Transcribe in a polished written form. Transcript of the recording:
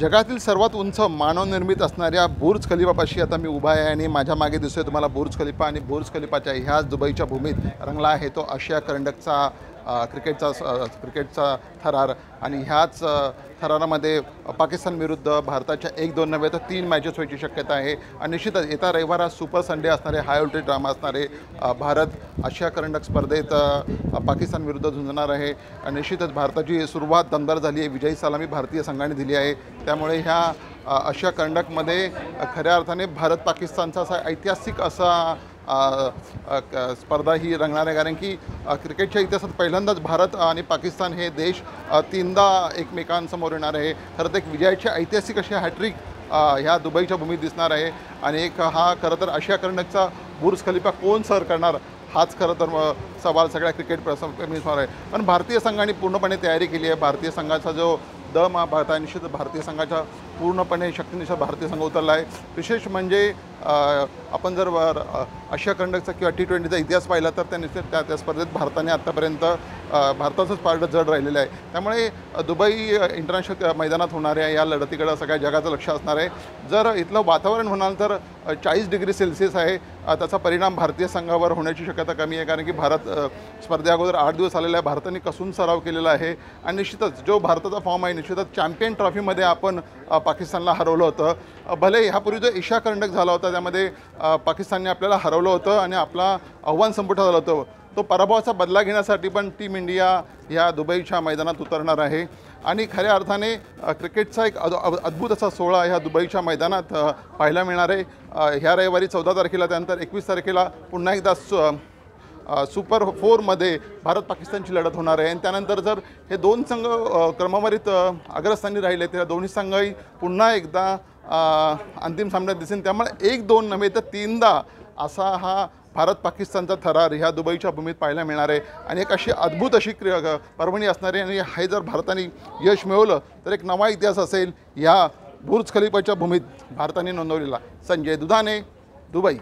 जगातील सर्वात उंच मानवनिर्मित असणाऱ्या बुर्ज खलिफापाशी आता मी उभा आहे आणि माझ्या मागे दिसतोय तुम्हाला बुर्ज खलिफा आणि बुर्ज खलिफाच्या ह्याच दुबईच्या भूमीत रंगला आहे तो आशिया करंडकचा क्रिकेटचा थरार आणि ह्याच थरारामध्ये पाकिस्तान विरुद्ध भारताच्या 1-2 नव्हे तर 3 मॅचेस व्हायची शक्यता आहे आणि निश्चितच येत्या रविवार सुपर संडे असणारे हाय व्होल्टेज ड्रामा असणारे भारत आशिया करंडक स्पर्धेत पाकिस्तान विरुद्ध झुंजणार आहे आणि निश्चितच भारताची सुरुवात दमदार झाली आहे। विजयी सलामी भारतीय संघाने दिली आहे, त्यामुळे ह्या आशिया करंडकमध्ये खऱ्या अर्थाने भारत पाकिस्तानचा असा ऐतिहासिक असा स्पर्धा ही रंगणार आहे, कारण की क्रिकेटच्या इतिहासात पहिल्यांदाच भारत आणि पाकिस्तान हे देश तीनदा एकमेकांसमोर येणार आहे। खरं तर एक विजयाची ऐतिहासिक अशी हॅट्रिक ह्या दुबईच्या भूमीत दिसणार आहे आणि एक हा खरं तर आशिया करंडकचा बुर्ज खलिफा कोण सर करणार हाच खरं तर सवाल सगळ्या क्रिकेट प्रेमींसमोर आहे। पण भारतीय संघाने पूर्णपणे तयारी केली आहे। भारतीय संघाचा जो दम हा निश्चित भारतीय संघाच्या पूर्णपणे शक्तीनिशी भारतीय संघ उतरला आहे। विशेष म्हणजे आपण जर आशिया करंडकचा किंवा T20चा इतिहास पाहिला तर त्या निश्चित त्या स्पर्धेत भारताने आत्तापर्यंत भारताचंच पारड जड राहिलेलं आहे। त्यामुळे दुबई इंटरनॅशनल मैदानात होणाऱ्या या लढतीकडं सगळ्या जगाचं लक्ष असणार आहे। जर इथलं वातावरण म्हणाल तर 40 डिग्री सेल्सिअस आहे, त्याचा परिणाम भारतीय संघावर होण्याची शक्यता कमी आहे, कारण की भारत स्पर्धे अगोदर 8 दिवस आलेला आहे। भारताने कसून सराव केलेला आहे आणि निश्चितच जो भारताचा फॉर्म आहे निश्चितच चॅम्पियन ट्रॉफीमध्ये आपण पाकिस्तानला हरवलं होतं। भले ह्यापूर्वी जो एशिया करंडक झाला होता त्यामध्ये पाकिस्तानने आपल्याला हरवलं होतं आणि आपला आव्हान संपुष्टात आलं होतं। तो पराभवाचा बदला घेण्यासाठी पण टीम इंडिया ह्या दुबईच्या मैदानात उतरणार आहे आणि खऱ्या अर्थाने क्रिकेटचा एक अद्भुत असा सोहळा ह्या दुबईच्या मैदानात पाहायला मिळणार आहे। ह्या रविवारी 14 तारखेला, त्यानंतर 21 तारखेला पुन्हा एकदा सुपर 4मध्ये भारत पाकिस्तानची लढत होणार आहे आणि त्यानंतर जर हे दोन संघ क्रमवारीत अग्रस्थानी राहिले तर दोन्ही संघही पुन्हा एकदा अंतिम सामन्यात दिसेल। त्यामुळे 1-2 नव्हे तर 3दा असा हा भारत पाकिस्तानचा थरार ह्या दुबईच्या भूमीत पाहायला मिळणार आहे आणि एक अशी अद्भुत अशी पर्वणी असणार आहे आणि हे जर भारताने यश मिळवलं तर एक नवा इतिहास असेल या बुर्ज खलिफाच्या भूमीत भारताने नोंदवलेला। संजय दुधाने, दुबई।